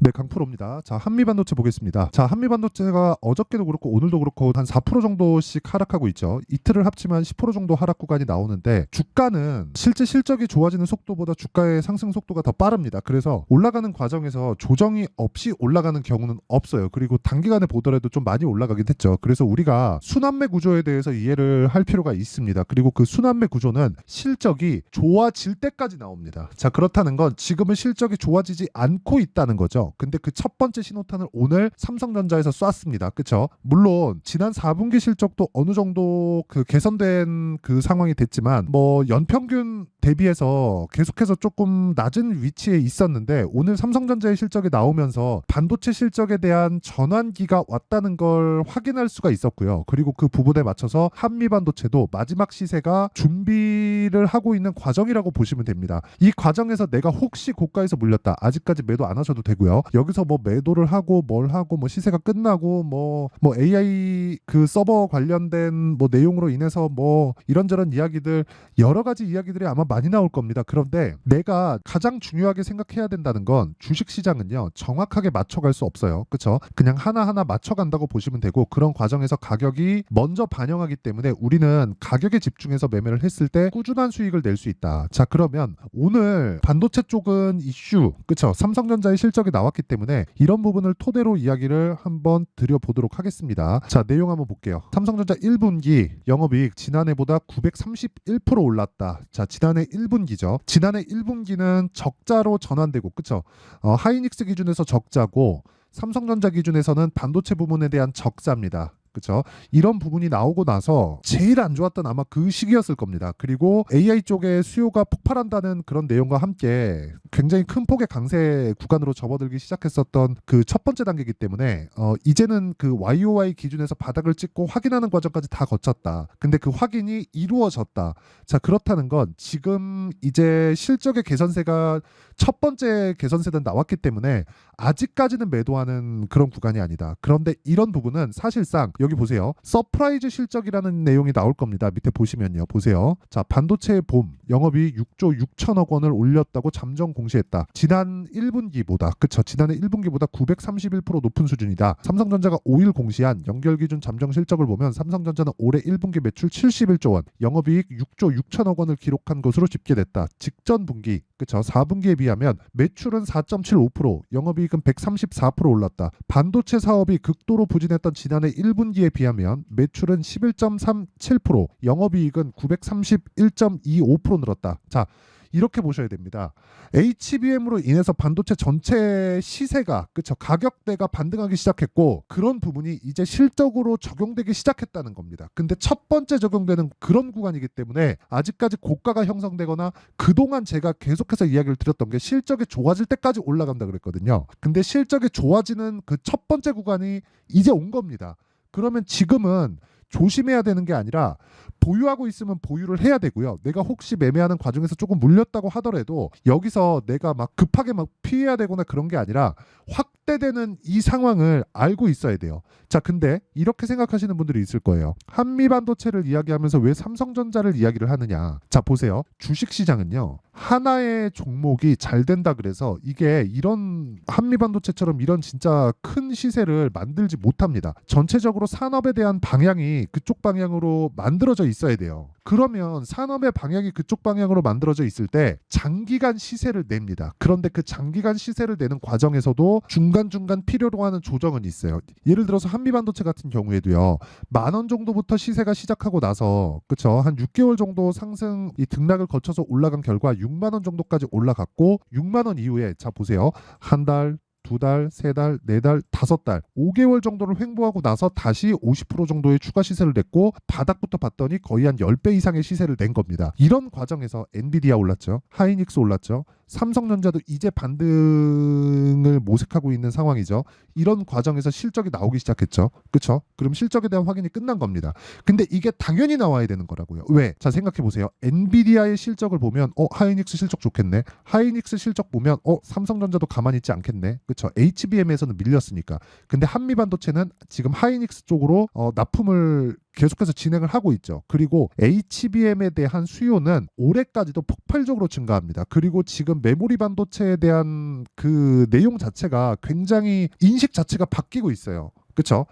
네, 강프로입니다. 자, 한미반도체 보겠습니다. 자, 한미반도체가 어저께도 그렇고 오늘도 그렇고 한 4% 정도씩 하락하고 있죠. 이틀을 합치면 10% 정도 하락 구간이 나오는데 주가는 실제 실적이 좋아지는 속도보다 주가의 상승 속도가 더 빠릅니다. 그래서 올라가는 과정에서 조정이 없이 올라가는 경우는 없어요. 그리고 단기간에 보더라도 좀 많이 올라가긴 했죠. 그래서 우리가 순환매 구조에 대해서 이해를 할 필요가 있습니다. 그리고 그 순환매 구조는 실적이 좋아질 때까지 나옵니다. 자, 그렇다는 건 지금은 실적이 좋아지지 않고 있다는 거죠. 근데 그 첫 번째 신호탄을 오늘 삼성전자에서 쐈습니다. 그쵸? 물론 지난 4분기 실적도 어느 정도 그 개선된 그 상황이 됐지만 뭐 연평균 대비해서 계속해서 조금 낮은 위치에 있었는데 오늘 삼성전자의 실적이 나오면서 반도체 실적에 대한 전환기가 왔다는 걸 확인할 수가 있었고요. 그리고 그 부분에 맞춰서 한미반도체도 마지막 시세가 준비를 하고 있는 과정이라고 보시면 됩니다. 이 과정에서 내가 혹시 고가에서 물렸다. 아직까지 매도 안 하셔도 되고요. 여기서 뭐 매도를 하고 뭘 하고 뭐 시세가 끝나고 뭐 AI 그 서버 관련된 뭐 내용으로 인해서 뭐 이런저런 이야기들 여러 가지 이야기들이 아마 많이 나올 겁니다. 그런데 내가 가장 중요하게 생각해야 된다는 건 주식 시장은요. 정확하게 맞춰갈 수 없어요. 그렇죠? 그냥 하나하나 맞춰간다고 보시면 되고 그런 과정에서 가격이 먼저 반영하기 때문에 우리는 가격에 집중해서 매매를 했을 때 꾸준한 수익을 낼 수 있다. 자, 그러면 오늘 반도체 쪽은 이슈, 그렇죠? 삼성전자의 실적이 나왔기 때문에 이런 부분을 토대로 이야기를 한번 드려보도록 하겠습니다. 자, 내용 한번 볼게요. 삼성전자 1분기 영업이익 지난해보다 931% 올랐다. 자, 지난해 1분기죠. 지난해 1분기는 적자로 전환되고, 그쵸? 하이닉스 기준에서 적자고 삼성전자 기준에서는 반도체 부문에 대한 적자입니다. 그렇죠? 이런 부분이 나오고 나서 제일 안 좋았던 아마 그 시기였을 겁니다. 그리고 AI 쪽에 수요가 폭발한다는 그런 내용과 함께 굉장히 큰 폭의 강세 구간으로 접어들기 시작했었던 그 첫 번째 단계이기 때문에 이제는 그 YOY 기준에서 바닥을 찍고 확인하는 과정까지 다 거쳤다. 근데 그 확인이 이루어졌다. 자, 그렇다는 건 지금 이제 실적의 개선세가 첫 번째 개선세는 나왔기 때문에 아직까지는 매도하는 그런 구간이 아니다. 그런데 이런 부분은 사실상 여기 보세요. 서프라이즈 실적이라는 내용이 나올 겁니다. 밑에 보시면요. 보세요. 자, 반도체의 봄 영업이익 6조 6천억 원을 올렸다고 잠정 공시했다. 지난 1분기보다 그쵸? 지난해 1분기보다 931% 높은 수준이다. 삼성전자가 5일 공시한 연결 기준 잠정 실적을 보면 삼성전자는 올해 1분기 매출 71조 원, 영업이익 6조 6천억 원을 기록한 것으로 집계됐다. 직전 분기 그쵸? 4분기에 비하면 매출은 4.75%, 영업이익은 134% 올랐다. 반도체 사업이 극도로 부진했던 지난해 1분기에 비하면 매출은 11.37%, 영업이익은 931.25% 늘었다. 자, 이렇게 보셔야 됩니다. HBM으로 인해서 반도체 전체 시세가 그쵸 가격대가 반등하기 시작했고 그런 부분이 이제 실적으로 적용되기 시작했다는 겁니다. 근데 첫 번째 적용되는 그런 구간이기 때문에 아직까지 고가가 형성되거나 그동안 제가 계속해서 이야기를 드렸던 게 실적이 좋아질 때까지 올라간다 그랬거든요. 근데 실적이 좋아지는 그 첫 번째 구간이 이제 온 겁니다. 그러면 지금은 조심해야 되는 게 아니라 보유하고 있으면 보유를 해야 되고요. 내가 혹시 매매하는 과정에서 조금 물렸다고 하더라도 여기서 내가 막 급하게 막 피해야 되거나 그런 게 아니라 확대되는 이 상황을 알고 있어야 돼요. 자, 근데 이렇게 생각하시는 분들이 있을 거예요. 한미반도체를 이야기하면서 왜 삼성전자를 이야기를 하느냐. 자, 보세요. 주식시장은요. 하나의 종목이 잘 된다 그래서 이게 이런 한미반도체처럼 이런 진짜 큰 시세를 만들지 못합니다. 전체적으로 산업에 대한 방향이 그쪽 방향으로 만들어져 있어야 돼요. 그러면 산업의 방향이 그쪽 방향으로 만들어져 있을 때 장기간 시세를 냅니다. 그런데 그 장기간 시세를 내는 과정에서도 중간중간 필요로 하는 조정은 있어요. 예를 들어서 한미반도체 같은 경우에도요. 10,000원 정도부터 시세가 시작하고 나서 그쵸? 한 6개월 정도 상승 이 등락을 거쳐서 올라간 결과 6만 원 정도까지 올라갔고 6만 원 이후에 자 보세요. 한 달, 두 달, 세 달, 네 달, 다섯 달, 5개월 정도를 횡보하고 나서 다시 50% 정도의 추가 시세를 냈고 바닥부터 봤더니 거의 한 10배 이상의 시세를 낸 겁니다. 이런 과정에서 엔비디아 올랐죠. 하이닉스 올랐죠. 삼성전자도 이제 반등을 모색하고 있는 상황이죠. 이런 과정에서 실적이 나오기 시작했죠. 그렇죠? 그럼 실적에 대한 확인이 끝난 겁니다. 근데 이게 당연히 나와야 되는 거라고요. 왜? 자, 생각해 보세요. 엔비디아의 실적을 보면 하이닉스 실적 좋겠네. 하이닉스 실적 보면 삼성전자도 가만히 있지 않겠네. 그렇죠? HBM에서는 밀렸으니까. 근데 한미반도체는 지금 하이닉스 쪽으로 납품을 계속해서 진행을 하고 있죠. 그리고 HBM에 대한 수요는 올해까지도 폭발적으로 증가합니다. 그리고 지금 메모리 반도체에 대한 그 내용 자체가 굉장히 인식 자체가 바뀌고 있어요. 그렇죠?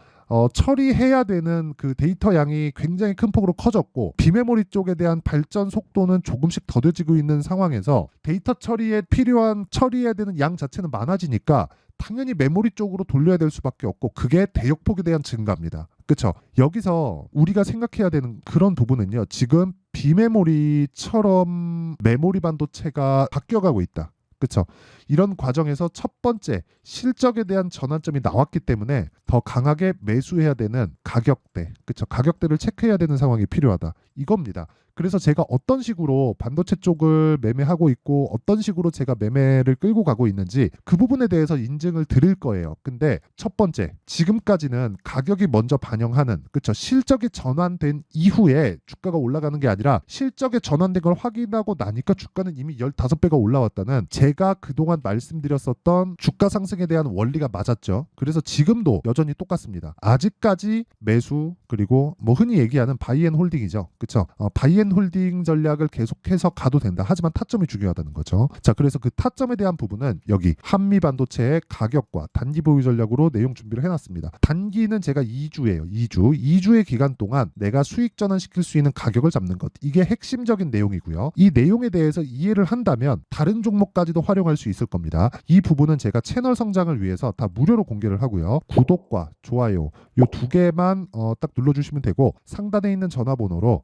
처리해야 되는 그 데이터 양이 굉장히 큰 폭으로 커졌고 비메모리 쪽에 대한 발전 속도는 조금씩 더뎌지고 있는 상황에서 데이터 처리에 필요한 처리해야 되는 양 자체는 많아지니까 당연히 메모리 쪽으로 돌려야 될 수밖에 없고 그게 대역폭에 대한 증가입니다. 그렇죠? 여기서 우리가 생각해야 되는 그런 부분은요. 지금 비메모리처럼 메모리 반도체가 바뀌어가고 있다. 그렇죠? 이런 과정에서 첫 번째 실적에 대한 전환점이 나왔기 때문에 더 강하게 매수해야 되는 가격대, 그렇죠? 가격대를 체크해야 되는 상황이 필요하다. 이겁니다. 그래서 제가 어떤 식으로 반도체 쪽을 매매하고 있고 어떤 식으로 제가 매매를 끌고 가고 있는지 그 부분에 대해서 인증을 드릴 거예요. 근데 첫 번째, 지금까지는 가격이 먼저 반영하는, 그렇죠? 실적이 전환된 이후에 주가가 올라가는 게 아니라 실적에 전환된 걸 확인하고 나니까 주가는 이미 15배가 올라왔다는 제가 그동안 말씀드렸었던 주가 상승에 대한 원리가 맞았죠. 그래서 지금도 여전히 똑같습니다. 아직까지 매수, 그리고 뭐 흔히 얘기하는 바이앤홀딩이죠. 그렇죠? 바이앤홀딩 전략을 계속해서 가도 된다. 하지만 타점이 중요하다는 거죠. 자, 그래서 그 타점에 대한 부분은 여기 한미 반도체의 가격과 단기 보유 전략으로 내용 준비를 해놨습니다. 단기는 제가 2주예요. 2주의 기간 동안 내가 수익 전환시킬 수 있는 가격을 잡는 것. 이게 핵심적인 내용이고요. 이 내용에 대해서 이해를 한다면 다른 종목까지도 활용할 수 있을 겁니다. 이 부분은 제가 채널 성장을 위해서 다 무료로 공개를 하고요. 구독과 좋아요 요 두 개만 딱 눌러주시면 되고 상단에 있는 전화번호로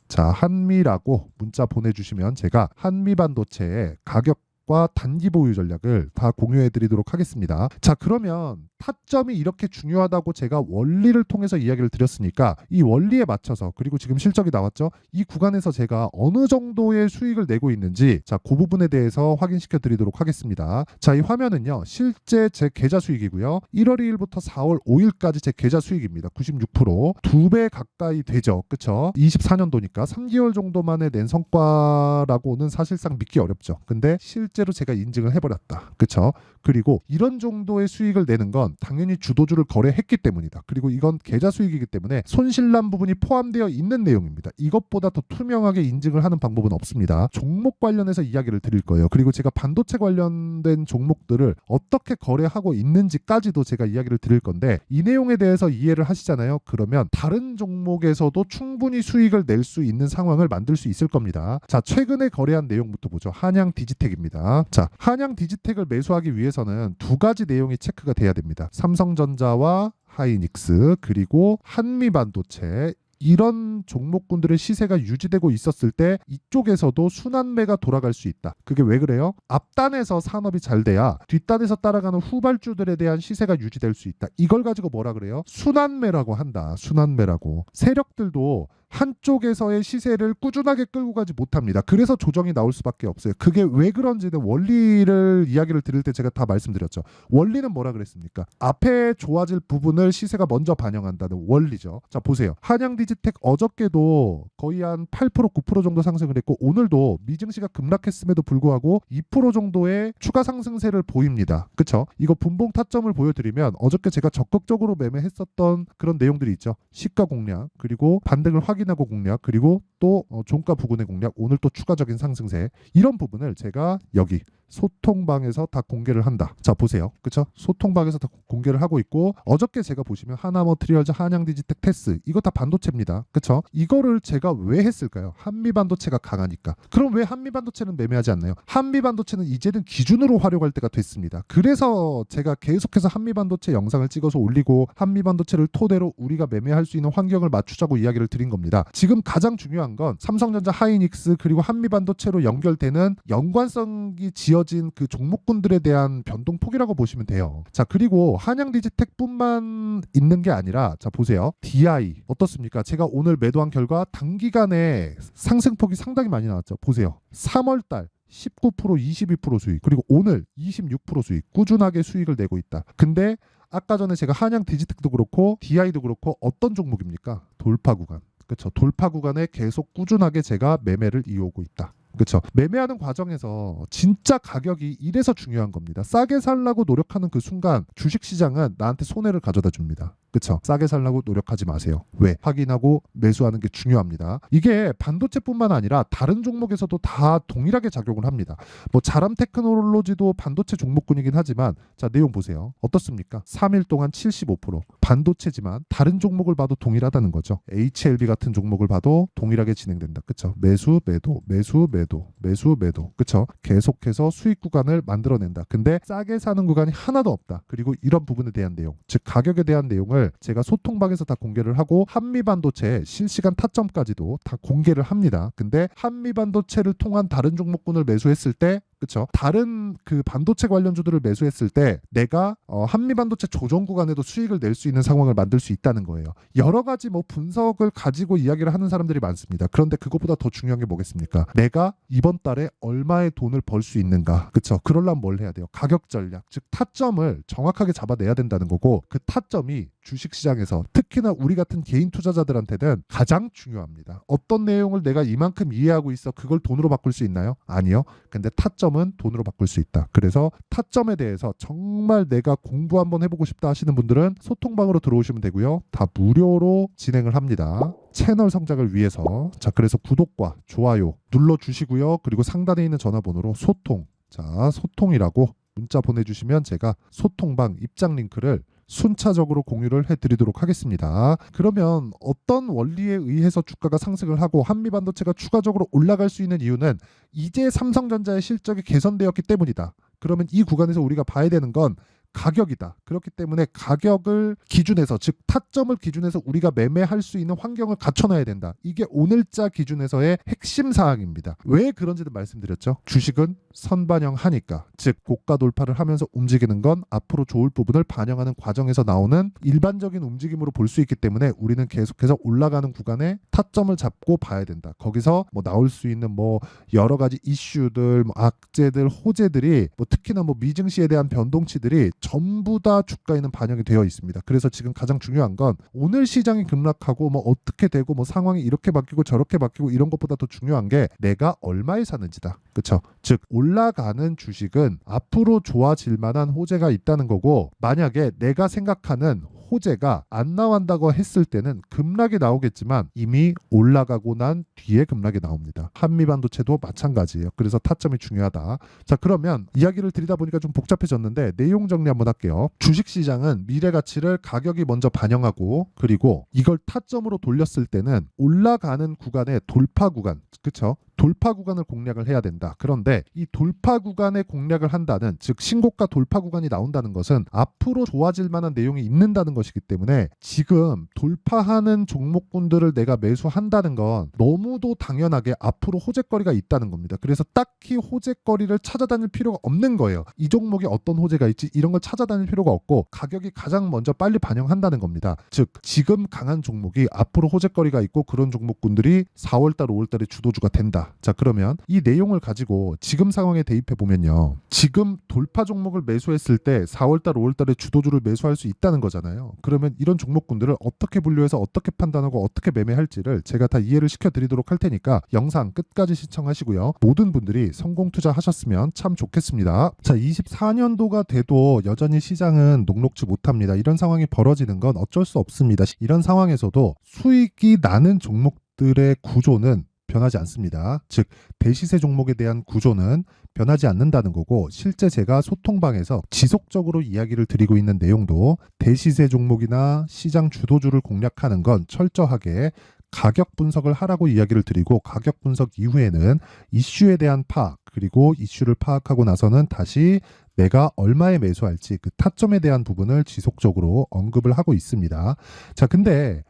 한미라고 문자 보내주시면 제가 한미 반도체의 가격과 단기 보유 전략을 다 공유해 드리도록 하겠습니다. 자, 그러면 타점이 이렇게 중요하다고 제가 원리를 통해서 이야기를 드렸으니까 이 원리에 맞춰서, 그리고 지금 실적이 나왔죠? 이 구간에서 제가 어느 정도의 수익을 내고 있는지, 자, 그 부분에 대해서 확인시켜 드리도록 하겠습니다. 자, 이 화면은요, 실제 제 계좌 수익이고요. 1월 2일부터 4월 5일까지 제 계좌 수익입니다. 96%. 2배 가까이 되죠. 그쵸? 24년도니까 3개월 정도 만에 낸 성과라고는 사실상 믿기 어렵죠. 근데 실제로 제가 인증을 해버렸다. 그쵸? 그리고 이런 정도의 수익을 내는 건 당연히 주도주를 거래했기 때문이다. 그리고 이건 계좌 수익이기 때문에 손실난 부분이 포함되어 있는 내용입니다. 이것보다 더 투명하게 인증을 하는 방법은 없습니다. 종목 관련해서 이야기를 드릴 거예요. 그리고 제가 반도체 관련된 종목들을 어떻게 거래하고 있는지까지도 제가 이야기를 드릴 건데 이 내용에 대해서 이해를 하시잖아요. 그러면 다른 종목에서도 충분히 수익을 낼 수 있는 상황을 만들 수 있을 겁니다. 자, 최근에 거래한 내용부터 보죠. 한양 디지텍입니다. 자, 한양 디지텍을 매수하기 위해서는 두 가지 내용이 체크가 돼야 됩니다. 삼성전자와 하이닉스, 그리고 한미반도체, 이런 종목군들의 시세가 유지되고 있었을 때 이쪽에서도 순환매가 돌아갈 수 있다. 그게 왜 그래요? 앞단에서 산업이 잘 돼야 뒷단에서 따라가는 후발주들에 대한 시세가 유지될 수 있다. 이걸 가지고 뭐라 그래요? 순환매라고 한다. 순환매라고. 세력들도 한쪽에서의 시세를 꾸준하게 끌고 가지 못합니다. 그래서 조정이 나올 수밖에 없어요. 그게 왜 그런지는 원리를 이야기를 드릴 때 제가 다 말씀드렸죠. 원리는 뭐라 그랬습니까? 앞에 좋아질 부분을 시세가 먼저 반영한다는 원리죠. 자, 보세요. 한양 디지텍 어저께도 거의 한 8% 9% 정도 상승을 했고 오늘도 미증시가 급락했음에도 불구하고 2% 정도의 추가 상승세를 보입니다. 그쵸? 이거 분봉 타점을 보여드리면 어저께 제가 적극적으로 매매했었던 그런 내용들이 있죠. 시가 공략, 그리고 반등을 확인하고 공략, 그리고 또 종가 부근의 공략, 오늘 또 추가적인 상승세, 이런 부분을 제가 여기 소통방에서 다 공개를 한다. 자, 보세요. 그쵸? 소통방에서 다 공개를 하고 있고 어저께 제가 보시면 하나머트리얼즈, 한양디지텍, 테스, 이거 다 반도체입니다. 그쵸? 이거를 제가 왜 했을까요? 한미반도체가 강하니까. 그럼 왜 한미반도체는 매매하지 않나요? 한미반도체는 이제는 기준으로 활용할 때가 됐습니다. 그래서 제가 계속해서 한미반도체 영상을 찍어서 올리고 한미반도체를 토대로 우리가 매매할 수 있는 환경을 맞추자고 이야기를 드린 겁니다. 지금 가장 중요한 건 삼성전자, 하이닉스, 그리고 한미반도체로 연결되는 연관성이 지어진 그 종목군들에 대한 변동폭이라고 보시면 돼요. 자, 그리고 한양디지텍뿐만 있는 게 아니라, 자, 보세요. DI 어떻습니까? 제가 오늘 매도한 결과 단기간에 상승폭이 상당히 많이 나왔죠. 보세요. 3월달 19%, 22% 수익, 그리고 오늘 26% 수익, 꾸준하게 수익을 내고 있다. 근데 아까 전에 제가 한양 디지텍도 그렇고 DI도 그렇고 어떤 종목입니까? 돌파 구간. 그렇죠. 돌파 구간에 계속 꾸준하게 제가 매매를 이어오고 있다. 그렇죠. 매매하는 과정에서 진짜 가격이 이래서 중요한 겁니다. 싸게 살라고 노력하는 그 순간 주식시장은 나한테 손해를 가져다 줍니다. 그쵸? 싸게 살라고 노력하지 마세요. 왜? 확인하고 매수하는 게 중요합니다. 이게 반도체뿐만 아니라 다른 종목에서도 다 동일하게 작용을 합니다. 뭐 자람 테크놀로지도 반도체 종목군이긴 하지만 자, 내용 보세요. 어떻습니까? 3일 동안 75%. 반도체지만 다른 종목을 봐도 동일하다는 거죠. HLB 같은 종목을 봐도 동일하게 진행된다. 그쵸? 매수, 매도, 매수, 매도, 매수, 매도. 그쵸? 계속해서 수익 구간을 만들어낸다. 근데 싸게 사는 구간이 하나도 없다. 그리고 이런 부분에 대한 내용, 즉 가격에 대한 내용을 제가 소통방에서 다 공개를 하고 한미반도체 실시간 타점까지도 다 공개를 합니다. 근데 한미반도체를 통한 다른 종목군을 매수했을 때 그렇죠. 다른 그 반도체 관련주들을 매수했을 때 내가 한미반도체 조정 구간에도 수익을 낼 수 있는 상황을 만들 수 있다는 거예요. 여러 가지 뭐 분석을 가지고 이야기를 하는 사람들이 많습니다. 그런데 그것보다 더 중요한 게 뭐겠습니까? 내가 이번 달에 얼마의 돈을 벌 수 있는가? 그렇죠. 그러려면 뭘 해야 돼요? 가격 전략, 즉 타점을 정확하게 잡아내야 된다는 거고 그 타점이 주식시장에서 특히나 우리 같은 개인 투자자들한테는 가장 중요합니다. 어떤 내용을 내가 이만큼 이해하고 있어 그걸 돈으로 바꿀 수 있나요? 아니요. 근데 타점은 돈으로 바꿀 수 있다. 그래서 타점에 대해서 정말 내가 공부 한번 해보고 싶다 하시는 분들은 소통방으로 들어오시면 되고요. 다 무료로 진행을 합니다. 채널 성장을 위해서. 자, 그래서 구독과 좋아요 눌러주시고요. 그리고 상단에 있는 전화번호로 소통. 자, 소통이라고 문자 보내주시면 제가 소통방 입장 링크를 순차적으로 공유를 해드리도록 하겠습니다. 그러면 어떤 원리에 의해서 주가가 상승을 하고 한미반도체가 추가적으로 올라갈 수 있는 이유는 이제 삼성전자의 실적이 개선되었기 때문이다. 그러면 이 구간에서 우리가 봐야 되는 건 가격이다. 그렇기 때문에 가격을 기준해서 즉 타점을 기준해서 우리가 매매할 수 있는 환경을 갖춰놔야 된다. 이게 오늘자 기준에서의 핵심 사항입니다. 왜 그런지도 말씀드렸죠. 주식은 선반영하니까 즉 고가 돌파를 하면서 움직이는 건 앞으로 좋을 부분을 반영하는 과정에서 나오는 일반적인 움직임으로 볼 수 있기 때문에 우리는 계속해서 올라가는 구간에 타점을 잡고 봐야 된다. 거기서 뭐 나올 수 있는 뭐 여러 가지 이슈들, 뭐 악재들, 호재들이 뭐 특히나 뭐 미증시에 대한 변동치들이 전부 다 주가에는 반영이 되어 있습니다. 그래서 지금 가장 중요한 건 오늘 시장이 급락하고 뭐 어떻게 되고 뭐 상황이 이렇게 바뀌고 저렇게 바뀌고 이런 것보다 더 중요한 게 내가 얼마에 사는지다. 그렇죠? 즉 올라가는 주식은 앞으로 좋아질 만한 호재가 있다는 거고 만약에 내가 생각하는 호재가 안 나온다고 했을 때는 급락이 나오겠지만 이미 올라가고 난 뒤에 급락이 나옵니다. 한미반도체도 마찬가지예요. 그래서 타점이 중요하다. 자, 그러면 이야기를 드리다 보니까 좀 복잡해졌는데 내용 정리 한번 할게요. 주식시장은 미래 가치를 가격이 먼저 반영하고 그리고 이걸 타점으로 돌렸을 때는 올라가는 구간의 돌파 구간, 그렇죠? 돌파 구간을 공략을 해야 된다. 그런데 이 돌파 구간에 공략을 한다는 즉 신고가 돌파 구간이 나온다는 것은 앞으로 좋아질 만한 내용이 있는다는 것이기 때문에 지금 돌파하는 종목군들을 내가 매수한다는 건 너무도 당연하게 앞으로 호재거리가 있다는 겁니다. 그래서 딱히 호재거리를 찾아다닐 필요가 없는 거예요. 이 종목에 어떤 호재가 있지 이런 걸 찾아다닐 필요가 없고 가격이 가장 먼저 빨리 반영한다는 겁니다. 즉 지금 강한 종목이 앞으로 호재거리가 있고 그런 종목군들이 4월달 5월달에 주도주가 된다. 자, 그러면 이 내용을 가지고 지금 상황에 대입해 보면요. 지금 돌파 종목을 매수했을 때 4월달 5월달에 주도주를 매수할 수 있다는 거잖아요. 그러면 이런 종목군들을 어떻게 분류해서 어떻게 판단하고 어떻게 매매할지를 제가 다 이해를 시켜드리도록 할 테니까 영상 끝까지 시청하시고요. 모든 분들이 성공 투자하셨으면 참 좋겠습니다. 자, 24년도가 돼도 여전히 시장은 녹록지 못합니다. 이런 상황이 벌어지는 건 어쩔 수 없습니다. 이런 상황에서도 수익이 나는 종목들의 구조는 변하지 않습니다. 즉 대시세 종목에 대한 구조는 변하지 않는다는 거고 실제 제가 소통방에서 지속적으로 이야기를 드리고 있는 내용도 대시세 종목이나 시장 주도주를 공략하는 건 철저하게 가격 분석을 하라고 이야기를 드리고 가격 분석 이후에는 이슈에 대한 파악 그리고 이슈를 파악하고 나서는 다시 내가 얼마에 매수할지 그 타점에 대한 부분을 지속적으로 언급을 하고 있습니다. 자, 근데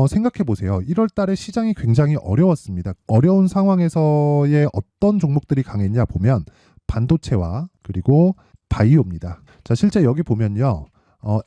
생각해 보세요. 1월 달에 시장이 굉장히 어려웠습니다. 어려운 상황에서의 어떤 종목들이 강했냐 보면 반도체와 그리고 바이오입니다. 자, 실제 여기 보면요.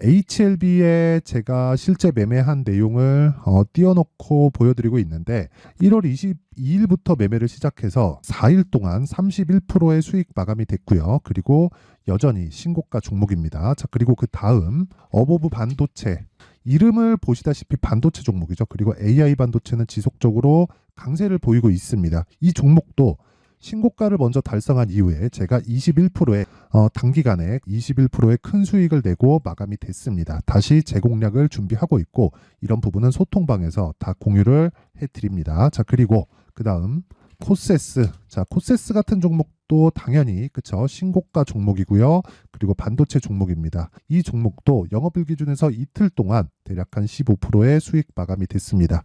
HLB에 제가 실제 매매한 내용을 띄워놓고 보여드리고 있는데 1월 22일부터 매매를 시작해서 4일 동안 31%의 수익 마감이 됐고요. 그리고 여전히 신고가 종목입니다. 자, 그리고 그 다음 어보브 반도체 이름을 보시다시피 반도체 종목이죠. 그리고 AI 반도체는 지속적으로 강세를 보이고 있습니다. 이 종목도 신고가를 먼저 달성한 이후에 제가 21%의 단기간에 21%의 큰 수익을 내고 마감이 됐습니다. 다시 재공략을 준비하고 있고 이런 부분은 소통방에서 다 공유를 해드립니다. 자, 그리고 그 다음 코세스. 자, 코세스 같은 종목도 당연히 그쵸, 신고가 종목이고요. 그리고 반도체 종목입니다. 이 종목도 영업일 기준에서 이틀 동안 대략 한 15%의 수익 마감이 됐습니다.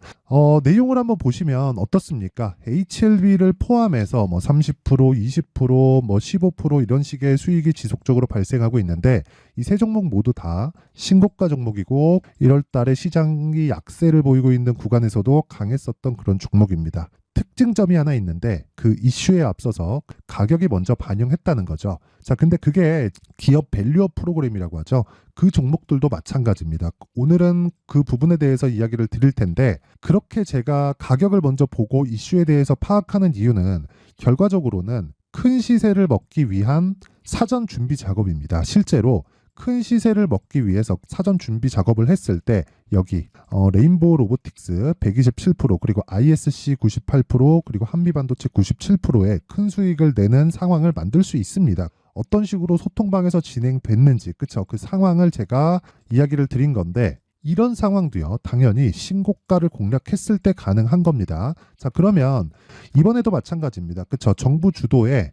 내용을 한번 보시면 어떻습니까? HLB를 포함해서 뭐 30%, 20%, 뭐 15% 이런 식의 수익이 지속적으로 발생하고 있는데 이 세 종목 모두 다 신고가 종목이고 1월 달에 시장이 약세를 보이고 있는 구간에서도 강했었던 그런 종목입니다. 특징점이 하나 있는데 그 이슈에 앞서서 가격이 먼저 반영했다는 거죠. 자, 근데 그게 기업 밸류업 프로그램이라고 하죠. 그 종목들도 마찬가지입니다. 오늘은 그 부분에 대해서 이야기를 드릴 텐데 그렇게 제가 가격을 먼저 보고 이슈에 대해서 파악하는 이유는 결과적으로는 큰 시세를 먹기 위한 사전 준비 작업입니다. 실제로 큰 시세를 먹기 위해서 사전 준비 작업을 했을 때 여기 레인보우 로보틱스 127% 그리고 ISC 98% 그리고 한미반도체 97%의 큰 수익을 내는 상황을 만들 수 있습니다. 어떤 식으로 소통방에서 진행됐는지 그쵸, 그 상황을 제가 이야기를 드린 건데 이런 상황도요 당연히 신고가를 공략했을 때 가능한 겁니다. 자, 그러면 이번에도 마찬가지입니다. 그쵸, 정부 주도의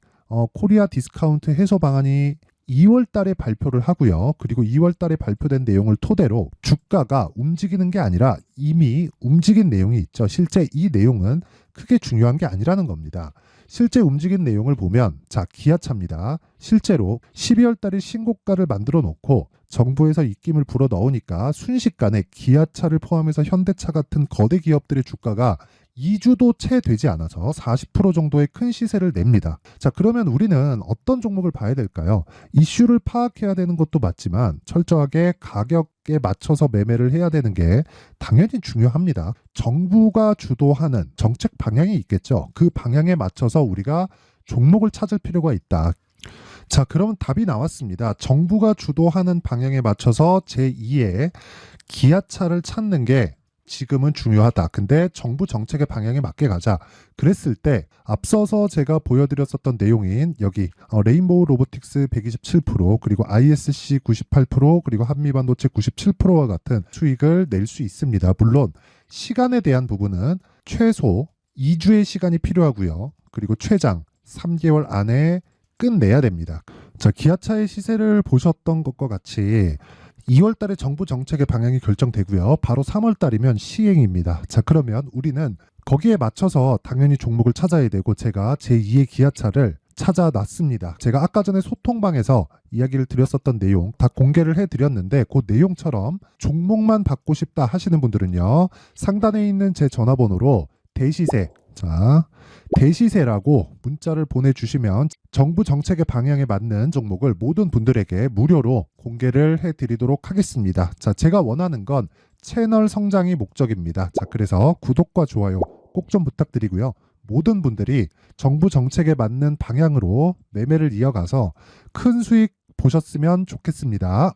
코리아 디스카운트 해소 방안이 2월 달에 발표를 하고요. 그리고 2월 달에 발표된 내용을 토대로 주가가 움직이는 게 아니라 이미 움직인 내용이 있죠. 실제 이 내용은 크게 중요한 게 아니라는 겁니다. 실제 움직인 내용을 보면 자, 기아차입니다. 실제로 12월 달에 신고가를 만들어 놓고 정부에서 입김을 불어 넣으니까 순식간에 기아차를 포함해서 현대차 같은 거대 기업들의 주가가 2주도 채 되지 않아서 40% 정도의 큰 시세를 냅니다. 자, 그러면 우리는 어떤 종목을 봐야 될까요? 이슈를 파악해야 되는 것도 맞지만 철저하게 가격에 맞춰서 매매를 해야 되는 게 당연히 중요합니다. 정부가 주도하는 정책 방향이 있겠죠. 그 방향에 맞춰서 우리가 종목을 찾을 필요가 있다. 자, 그럼 답이 나왔습니다. 정부가 주도하는 방향에 맞춰서 제2의 기아차를 찾는 게 지금은 중요하다. 근데 정부 정책의 방향에 맞게 가자. 그랬을 때 앞서서 제가 보여드렸었던 내용인 여기 레인보우 로보틱스 127% 그리고 ISC 98% 그리고 한미반도체 97%와 같은 수익을 낼 수 있습니다. 물론 시간에 대한 부분은 최소 2주의 시간이 필요하고요. 그리고 최장 3개월 안에 끝내야 됩니다. 자, 기아차의 시세를 보셨던 것과 같이 2월 달에 정부 정책의 방향이 결정되고요. 바로 3월 달이면 시행입니다. 자, 그러면 우리는 거기에 맞춰서 당연히 종목을 찾아야 되고 제가 제2의 기아차를 찾아놨습니다. 제가 아까 전에 소통방에서 이야기를 드렸었던 내용 다 공개를 해드렸는데 그 내용처럼 종목만 받고 싶다 하시는 분들은요. 상단에 있는 제 전화번호로 대시세, 자, 대시세라고 문자를 보내주시면 정부 정책의 방향에 맞는 종목을 모든 분들에게 무료로 공개를 해드리도록 하겠습니다. 자, 제가 원하는 건 채널 성장이 목적입니다. 자, 그래서 구독과 좋아요 꼭 좀 부탁드리고요. 모든 분들이 정부 정책에 맞는 방향으로 매매를 이어가서 큰 수익 보셨으면 좋겠습니다.